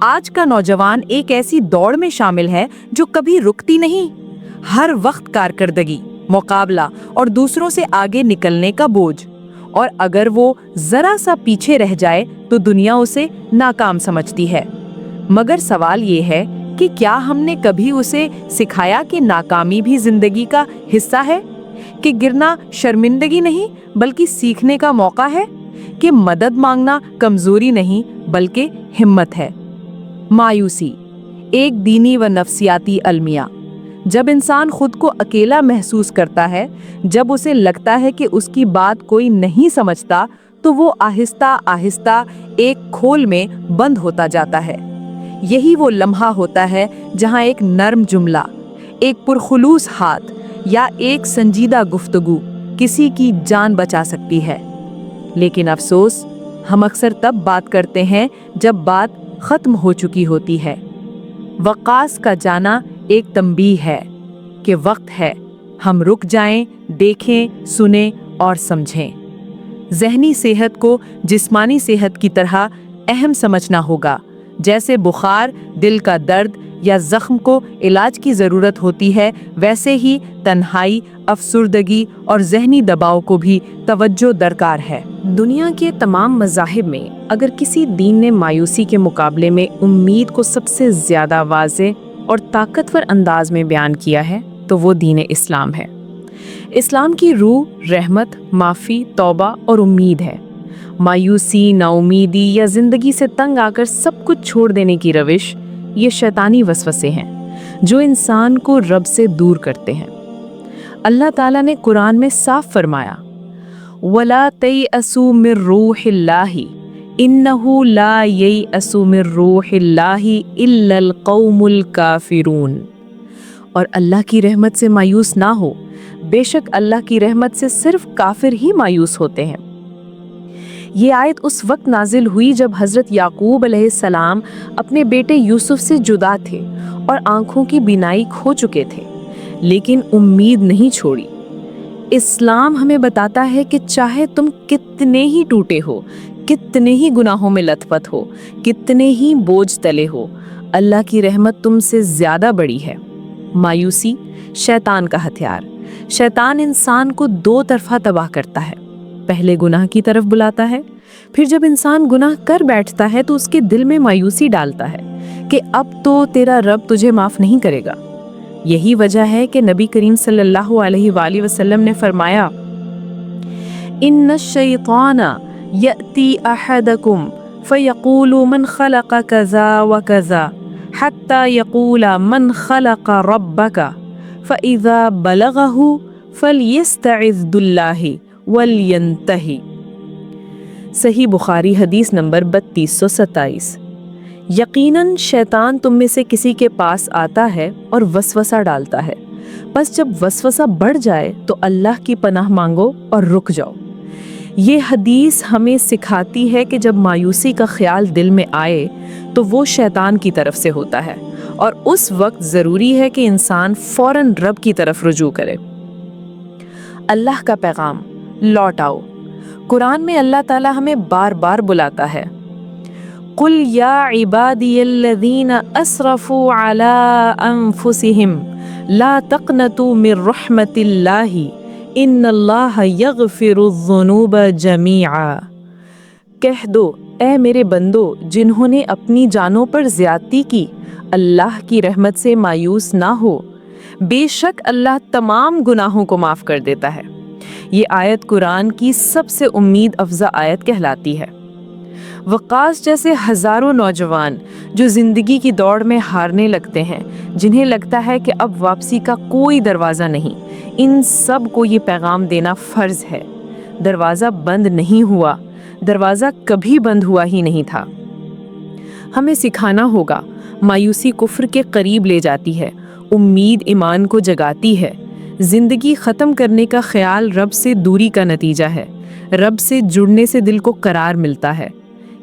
آج کا نوجوان ایک ایسی دوڑ میں شامل ہے جو کبھی رکتی نہیں، ہر وقت کارکردگی، مقابلہ اور دوسروں سے آگے نکلنے کا بوجھ، اور اگر وہ ذرا سا پیچھے رہ جائے تو دنیا اسے ناکام سمجھتی ہے۔ مگر سوال یہ ہے کہ کیا ہم نے کبھی اسے سکھایا کہ ناکامی بھی زندگی کا حصہ ہے، کہ گرنا شرمندگی نہیں بلکہ سیکھنے کا موقع ہے، کہ مدد مانگنا کمزوری نہیں بلکہ ہمت ہے؟ مایوسی ایک دینی و نفسیاتی المیہ۔ جب انسان خود کو اکیلا محسوس کرتا ہے، جب اسے لگتا ہے کہ اس کی بات کوئی نہیں سمجھتا، تو وہ آہستہ آہستہ ایک کھول میں بند ہوتا جاتا ہے۔ یہی وہ لمحہ ہوتا ہے جہاں ایک نرم جملہ، ایک پرخلوص ہاتھ یا ایک سنجیدہ گفتگو کسی کی جان بچا سکتی ہے۔ لیکن افسوس، ہم اکثر تب بات کرتے ہیں جب بات ختم ہو چکی ہوتی ہے۔ وقاص کا جانا ایک تنبیہ ہے کہ وقت ہے ہم رک جائیں، دیکھیں، سنیں اور سمجھیں۔ ذہنی صحت کو جسمانی صحت کی طرح اہم سمجھنا ہوگا۔ جیسے بخار دل کا درد یا زخم کو علاج کی ضرورت ہوتی ہے، ویسے ہی تنہائی، افسردگی اور ذہنی دباؤ کو بھی توجہ درکار ہے۔ دنیا کے تمام مذاہب میں اگر کسی دین نے مایوسی کے مقابلے میں امید کو سب سے زیادہ واضح اور طاقتور انداز میں بیان کیا ہے تو وہ دین اسلام ہے۔ اسلام کی روح رحمت، معافی، توبہ اور امید ہے۔ مایوسی، نا امیدی یا زندگی سے تنگ آ کر سب کچھ چھوڑ دینے کی روش، یہ شیطانی وسوسے ہیں جو انسان کو رب سے دور کرتے ہیں۔ اللہ تعالیٰ نے قرآن میں صاف فرمایا، وَلَا تَيْأَسُوا مِن رُوحِ اللَّهِ إِنَّهُ لَا يَيْأَسُ مِن رُوحِ اللَّهِ إِلَّا الْقَوْمُ الْكَافِرُونَ، اور اللہ کی رحمت سے مایوس نہ ہو، بے شک اللہ کی رحمت سے صرف کافر ہی مایوس ہوتے ہیں۔ یہ آیت اس وقت نازل ہوئی جب حضرت یعقوب علیہ السلام اپنے بیٹے یوسف سے جدا تھے اور آنکھوں کی بینائی کھو چکے تھے، لیکن امید نہیں چھوڑی۔ اسلام ہمیں بتاتا ہے کہ چاہے تم کتنے ہی ٹوٹے ہو، کتنے ہی گناہوں میں لت پت ہو، کتنے ہی بوجھ تلے ہو، اللہ کی رحمت تم سے زیادہ بڑی ہے۔ مایوسی شیطان کا ہتھیار۔ شیطان انسان کو دو طرفہ تباہ کرتا ہے۔ پہلے گناہ کی طرف بلاتا ہے، پھر جب انسان گناہ کر بیٹھتا ہے تو اس کے دل میں مایوسی ڈالتا ہے کہ اب تو تیرا رب تجھے معاف نہیں کرے گا۔ یہی وجہ ہے کہ نبی کریم صلی اللہ علیہ وآلہ وسلم نے فرمایا، ان الشیطان یأتی احدکم فیقول من خلق کذا وکذا حتی یقول من خلق ربک فاذا بلغہ فلیستعذ باللہ وَلْيَنْتَهِ۔ صحیح بخاری حدیث نمبر 3227۔ یقیناً شیطان تم میں سے کسی کے پاس آتا ہے اور وسوسہ ڈالتا ہے، بس جب وسوسہ بڑھ جائے تو اللہ کی پناہ مانگو اور رک جاؤ۔ یہ حدیث ہمیں سکھاتی ہے کہ جب مایوسی کا خیال دل میں آئے تو وہ شیطان کی طرف سے ہوتا ہے، اور اس وقت ضروری ہے کہ انسان فوراً رب کی طرف رجوع کرے۔ اللہ کا پیغام، لوٹ آؤ۔ قرآن میں اللہ تعالیٰ ہمیں بار بار بلاتا ہے، قُلْ يَا عِبَادِيَ الَّذِينَ أَسْرَفُوا عَلَىٰ أَنفُسِهِمْ لَا تَقْنَطُوا مِن رَحْمَةِ اللَّهِ إِنَّ اللَّهَ يَغْفِرُ الذُّنُوبَ جَمِيعًا۔ کہہ دو، اے میرے بندو جنہوں نے اپنی جانوں پر زیادتی کی، اللہ کی رحمت سے مایوس نہ ہو، بے شک اللہ تمام گناہوں کو معاف کر دیتا ہے۔ یہ آیت قرآن کی سب سے امید افزا آیت کہلاتی ہے۔ وقاص جیسے ہزاروں نوجوان جو زندگی کی دوڑ میں ہارنے لگتے ہیں، جنہیں لگتا ہے کہ اب واپسی کا کوئی دروازہ نہیں، ان سب کو یہ پیغام دینا فرض ہے، دروازہ بند نہیں ہوا، دروازہ کبھی بند ہوا ہی نہیں تھا۔ ہمیں سکھانا ہوگا، مایوسی کفر کے قریب لے جاتی ہے، امید ایمان کو جگاتی ہے۔ زندگی ختم کرنے کا خیال رب سے دوری کا نتیجہ ہے، رب سے جڑنے سے دل کو قرار ملتا ہے۔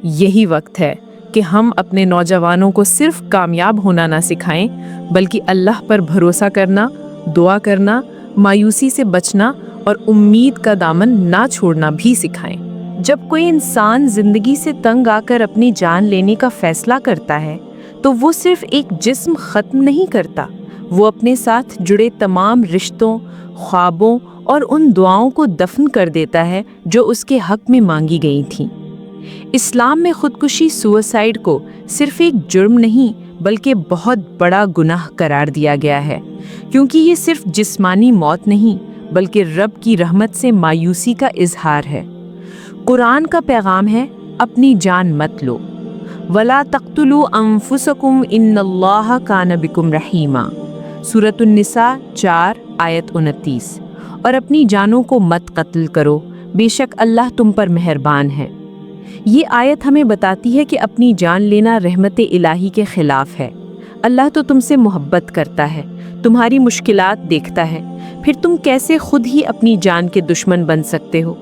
یہی وقت ہے کہ ہم اپنے نوجوانوں کو صرف کامیاب ہونا نہ سکھائیں، بلکہ اللہ پر بھروسہ کرنا، دعا کرنا، مایوسی سے بچنا اور امید کا دامن نہ چھوڑنا بھی سکھائیں۔ جب کوئی انسان زندگی سے تنگ آ کر اپنی جان لینے کا فیصلہ کرتا ہے تو وہ صرف ایک جسم ختم نہیں کرتا، وہ اپنے ساتھ جڑے تمام رشتوں، خوابوں اور ان دعاؤں کو دفن کر دیتا ہے جو اس کے حق میں مانگی گئی تھیں۔ اسلام میں خودکشی سوسائیڈ کو صرف ایک جرم نہیں بلکہ بہت بڑا گناہ قرار دیا گیا ہے، کیونکہ یہ صرف جسمانی موت نہیں بلکہ رب کی رحمت سے مایوسی کا اظہار ہے۔ قرآن کا پیغام ہے، اپنی جان مت لو، وَلَا تَقْتُلُوا أَنفُسَكُمْ إِنَّ اللَّهَ كَانَ بِكُمْ رَحِيمًا، سورۃ النساء 4 آیت 29۔ اور اپنی جانوں کو مت قتل کرو، بے شک اللہ تم پر مہربان ہے۔ یہ آیت ہمیں بتاتی ہے کہ اپنی جان لینا رحمت الہی کے خلاف ہے۔ اللہ تو تم سے محبت کرتا ہے، تمہاری مشکلات دیکھتا ہے، پھر تم کیسے خود ہی اپنی جان کے دشمن بن سکتے ہو؟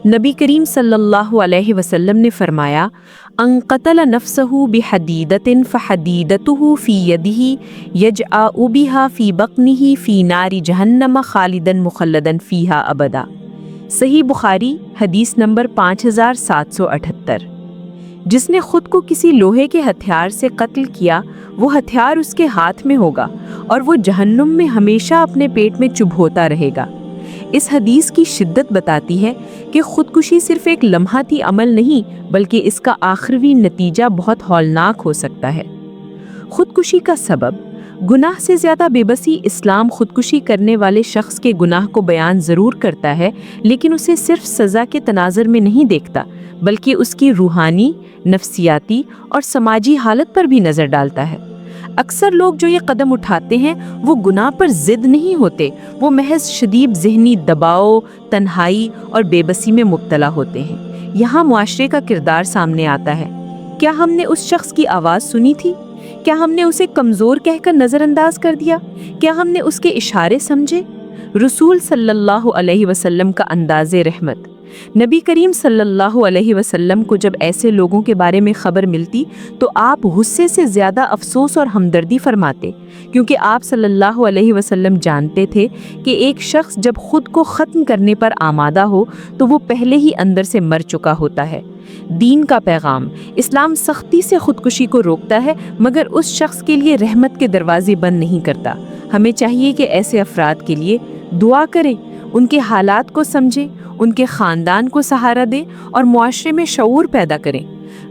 نبی کریم صلی اللہ علیہ وسلم نے فرمایا، ان قتل نفسہ بحدیدۃ فحدیدتہ فی یدہ یجأ بہا فی بطنہ فی نار جہنم خالدا مخلدا فیہا ابدا، صحیح بخاری حدیث نمبر 5778۔ جس نے خود کو کسی لوہے کے ہتھیار سے قتل کیا، وہ ہتھیار اس کے ہاتھ میں ہوگا اور وہ جہنم میں ہمیشہ اپنے پیٹ میں چبھوتا رہے گا۔ اس حدیث کی شدت بتاتی ہے کہ خودکشی صرف ایک لمحاتی عمل نہیں بلکہ اس کا آخری نتیجہ بہت ہولناک ہو سکتا ہے۔ خودکشی کا سبب، گناہ سے زیادہ بے بسی۔ اسلام خودکشی کرنے والے شخص کے گناہ کو بیان ضرور کرتا ہے لیکن اسے صرف سزا کے تناظر میں نہیں دیکھتا بلکہ اس کی روحانی، نفسیاتی اور سماجی حالت پر بھی نظر ڈالتا ہے۔ اکثر لوگ جو یہ قدم اٹھاتے ہیں وہ گناہ پر ضد نہیں ہوتے، وہ محض شدید ذہنی دباؤ، تنہائی اور بے بسی میں مبتلا ہوتے ہیں۔ یہاں معاشرے کا کردار سامنے آتا ہے۔ کیا ہم نے اس شخص کی آواز سنی تھی؟ کیا ہم نے اسے کمزور کہہ کر نظر انداز کر دیا؟ کیا ہم نے اس کے اشارے سمجھے؟ رسول صلی اللہ علیہ وسلم کا انداز رحمت۔ نبی کریم صلی اللہ علیہ وسلم کو جب ایسے لوگوں کے بارے میں خبر ملتی تو آپ غصے سے زیادہ افسوس اور ہمدردی فرماتے، کیونکہ آپ صلی اللہ علیہ وسلم جانتے تھے کہ ایک شخص جب خود کو ختم کرنے پر آمادہ ہو تو وہ پہلے ہی اندر سے مر چکا ہوتا ہے۔ دین کا پیغام، اسلام سختی سے خودکشی کو روکتا ہے مگر اس شخص کے لیے رحمت کے دروازے بند نہیں کرتا۔ ہمیں چاہیے کہ ایسے افراد کے لیے دعا کریں، ان کے حالات کو سمجھیں، ان کے خاندان کو سہارا دیں اور معاشرے میں شعور پیدا کریں۔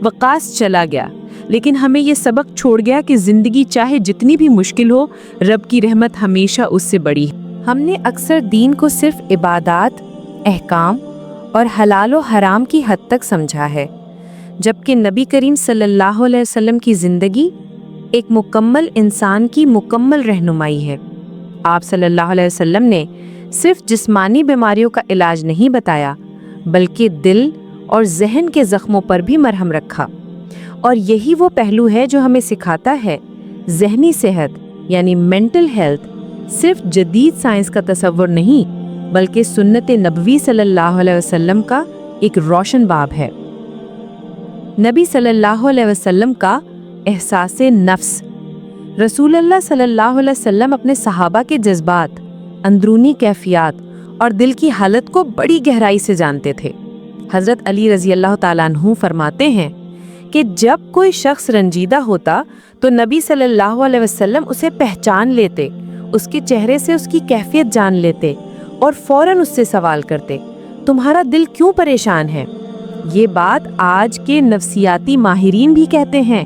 وقاص چلا گیا لیکن ہمیں یہ سبق چھوڑ گیا کہ زندگی چاہے جتنی بھی مشکل ہو، رب کی رحمت ہمیشہ اس سے بڑی ہے۔ ہم نے اکثر دین کو صرف عبادات، احکام اور حلال و حرام کی حد تک سمجھا ہے، جبکہ نبی کریم صلی اللہ علیہ وسلم کی زندگی ایک مکمل انسان کی مکمل رہنمائی ہے۔ آپ صلی اللہ علیہ وسلم نے صرف جسمانی بیماریوں کا علاج نہیں بتایا بلکہ دل اور ذہن کے زخموں پر بھی مرہم رکھا، اور یہی وہ پہلو ہے جو ہمیں سکھاتا ہے ذہنی صحت یعنی مینٹل ہیلتھ صرف جدید سائنس کا تصور نہیں بلکہ سنت نبوی صلی اللہ علیہ وسلم کا ایک روشن باب ہے۔ نبی صلی اللہ علیہ وسلم کا احساس نفس۔ رسول اللہ صلی اللہ علیہ وسلم اپنے صحابہ کے جذبات، اندرونی کیفیات اور دل کی حالت کو بڑی گہرائی سے جانتے تھے۔ حضرت علی رضی اللہ تعالیٰ عنہ فرماتے ہیں کہ جب کوئی شخص رنجیدہ ہوتا تو نبی صلی اللہ علیہ وسلم اسے پہچان لیتے، اس کے چہرے سے اس کی کیفیت جان لیتے اور فوراً اس سے سوال کرتے، تمہارا دل کیوں پریشان ہے؟ یہ بات آج کے نفسیاتی ماہرین بھی کہتے ہیں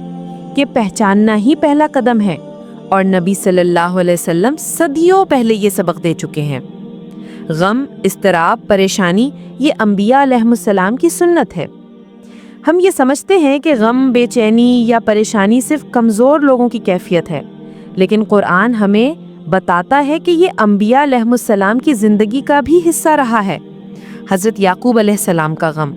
کہ پہچاننا ہی پہلا قدم ہے، اور نبی صلی اللہ علیہ وسلم صدیوں پہلے یہ سبق دے چکے ہیں۔ غم، اضطراب، پریشانی یہ انبیاء علیہ السلام کی سنت ہے۔ ہم یہ سمجھتے ہیں کہ غم، بے چینی یا پریشانی صرف کمزور لوگوں کی کیفیت ہے، لیکن قرآن ہمیں بتاتا ہے کہ یہ انبیاء علیہ السلام کی زندگی کا بھی حصہ رہا ہے۔ حضرت یعقوب علیہ السلام کا غم،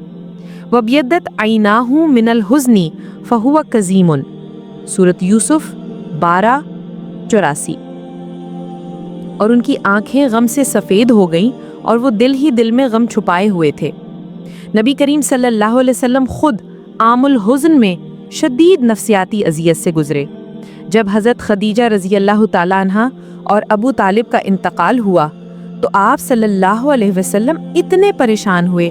وَبْيَضَّتْ عَيْنَاهُ مِنَ الْحُزْنِ فَهُوَ كَظِيمٌ، سورۃ یوسف 12:84۔ اور ان کی آنکھیں غم سے سفید ہو گئیں اور وہ دل ہی دل میں غم چھپائے ہوئے تھے۔ نبی کریم صلی اللہ علیہ وسلم خود عام الحزن میں شدید نفسیاتی اذیت سے گزرے۔ جب حضرت خدیجہ رضی اللہ تعالیٰ عنہ اور ابو طالب کا انتقال ہوا تو آپ صلی اللہ علیہ وسلم اتنے پریشان ہوئے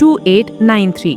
2893।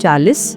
40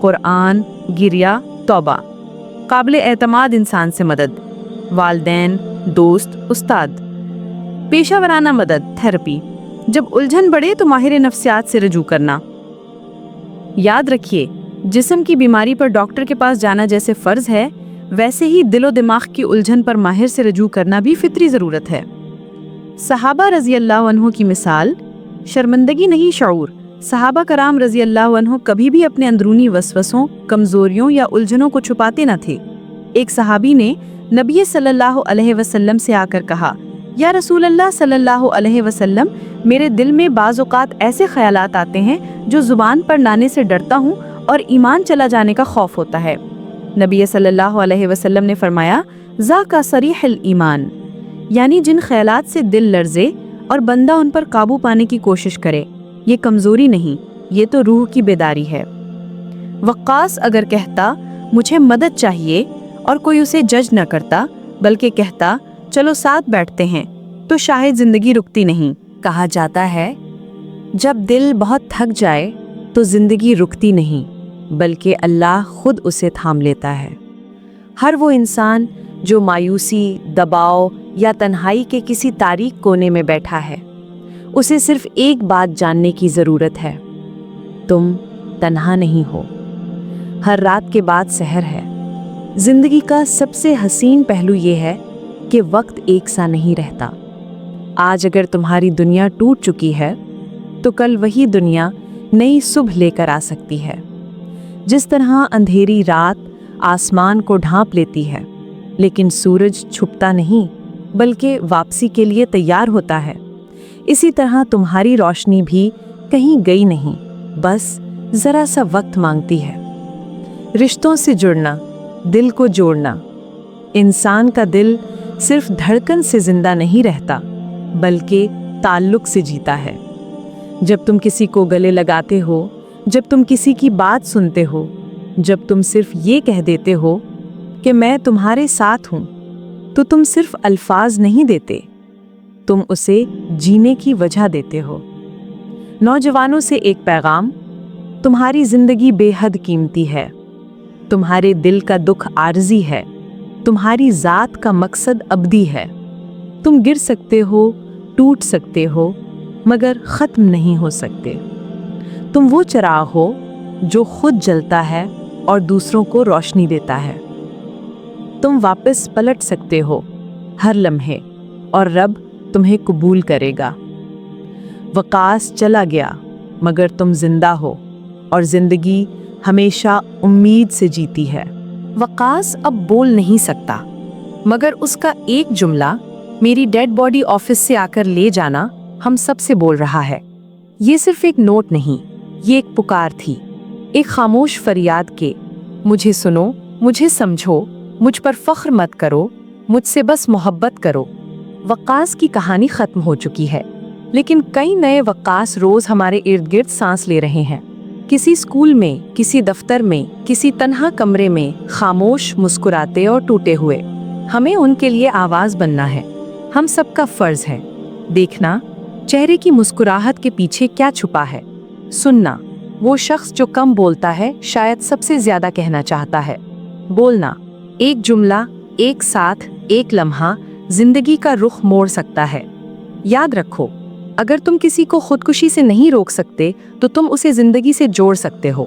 قرآن، گریہ، توبہ، قابل اعتماد انسان سے مدد، والدین، دوست، استاد، پیشہ ورانہ مدد، تھراپی، جب الجھن بڑھے تو ماہر نفسیات سے رجوع کرنا۔ یاد رکھیے، جسم کی بیماری پر ڈاکٹر کے پاس جانا جیسے فرض ہے، ویسے ہی دل و دماغ کی الجھن پر ماہر سے رجوع کرنا بھی فطری ضرورت ہے۔ صحابہ رضی اللہ عنہ کی مثال، شرمندگی نہیں شعور۔ صحابہ کرام رضی اللہ عنہ کبھی بھی اپنے اندرونی وسوسوں، کمزوریوں یا الجھنوں کو چھپاتے نہ تھے۔ ایک صحابی نے نبی صلی اللہ علیہ وسلم سے آ کر کہا، یا رسول اللہ صلی اللہ علیہ وسلم، میرے دل میں بعض اوقات ایسے خیالات آتے ہیں جو زبان پر لانے سے ڈرتا ہوں اور ایمان چلا جانے کا خوف ہوتا ہے۔ نبی صلی اللہ علیہ وسلم نے فرمایا، ذاک صریح الایمان، یعنی جن خیالات سے دل لرزے اور بندہ ان پر قابو پانے کی کوشش کرے، یہ کمزوری نہیں، یہ تو روح کی بیداری ہے۔ وقاص اگر کہتا مجھے مدد چاہیے اور کوئی اسے جج نہ کرتا، بلکہ کہتا چلو ساتھ بیٹھتے ہیں، تو شاید زندگی رکتی نہیں۔ کہا جاتا ہے جب دل بہت تھک جائے تو زندگی رکتی نہیں، بلکہ اللہ خود اسے تھام لیتا ہے۔ ہر وہ انسان جو مایوسی، دباؤ یا تنہائی کے کسی تاریک کونے میں بیٹھا ہے، اسے صرف ایک بات جاننے کی ضرورت ہے، تم تنہا نہیں ہو۔ ہر رات کے بعد سحر ہے۔ زندگی کا سب سے حسین پہلو یہ ہے کہ وقت ایک سا نہیں رہتا۔ آج اگر تمہاری دنیا ٹوٹ چکی ہے تو کل وہی دنیا نئی صبح لے کر آ سکتی ہے۔ جس طرح اندھیری رات آسمان کو ڈھانپ لیتی ہے، لیکن سورج چھپتا نہیں بلکہ واپسی کے لیے تیار ہوتا ہے، اسی طرح تمہاری روشنی بھی کہیں گئی نہیں، بس ذرا سا وقت مانگتی ہے۔ رشتوں سے جڑنا، دل کو جوڑنا۔ انسان کا دل صرف دھڑکن سے زندہ نہیں رہتا، بلکہ تعلق سے جیتا ہے۔ جب تم کسی کو گلے لگاتے ہو، جب تم کسی کی بات سنتے ہو، جب تم صرف یہ کہہ دیتے ہو کہ میں تمہارے ساتھ ہوں، تو تم صرف الفاظ نہیں دیتے، تم اسے جینے کی وجہ دیتے ہو۔ نوجوانوں سے ایک پیغام، تمہاری زندگی بے حد قیمتی ہے، تمہارے دل کا دکھ عارضی ہے، تمہاری ذات کا مقصد ابدی ہے۔ تم گر سکتے ہو، ٹوٹ سکتے ہو، مگر ختم نہیں ہو سکتے۔ تم وہ چراغ ہو جو خود جلتا ہے اور دوسروں کو روشنی دیتا ہے۔ تم واپس پلٹ سکتے ہو ہر لمحے، اور رب تمہیں قبول کرے گا۔ وقاص چلا گیا، مگر تم زندہ ہو، اور زندگی ہمیشہ امید سے جیتی ہے۔ وقاص اب بول نہیں سکتا، مگر اس کا ایک جملہ، میری ڈیڈ باڈی آفس سے آ کر لے جانا، ہم سب سے بول رہا ہے۔ یہ صرف ایک نوٹ نہیں، یہ ایک پکار تھی، ایک خاموش فریاد کے مجھے سنو، مجھے سمجھو، مجھ پر فخر مت کرو، مجھ سے بس محبت کرو۔ وقاص کی کہانی ختم ہو چکی ہے، لیکن کئی نئے وقاص روز ہمارے ارد گرد سانس لے رہے ہیں۔ کسی اسکول میں، کسی دفتر میں، کسی تنہا کمرے میں، خاموش، مسکراتے اور ٹوٹے ہوئے۔ ہمیں ان کے لیے آواز بننا ہے۔ ہم سب کا فرض ہے دیکھنا چہرے کی مسکراہٹ کے پیچھے کیا چھپا ہے، سننا وہ شخص جو کم بولتا ہے شاید سب سے زیادہ کہنا چاہتا ہے، بولنا ایک جملہ، ایک ساتھ، ایک لمحہ زندگی کا رخ موڑ سکتا ہے۔ یاد رکھو، اگر تم کسی کو خودکشی سے نہیں روک سکتے تو تم اسے زندگی سے جوڑ سکتے ہو۔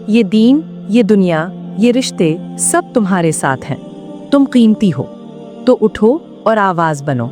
یہ دین، یہ دنیا، یہ رشتے سب تمہارے ساتھ ہیں۔ تم قیمتی ہو، تو اٹھو اور آواز بنو۔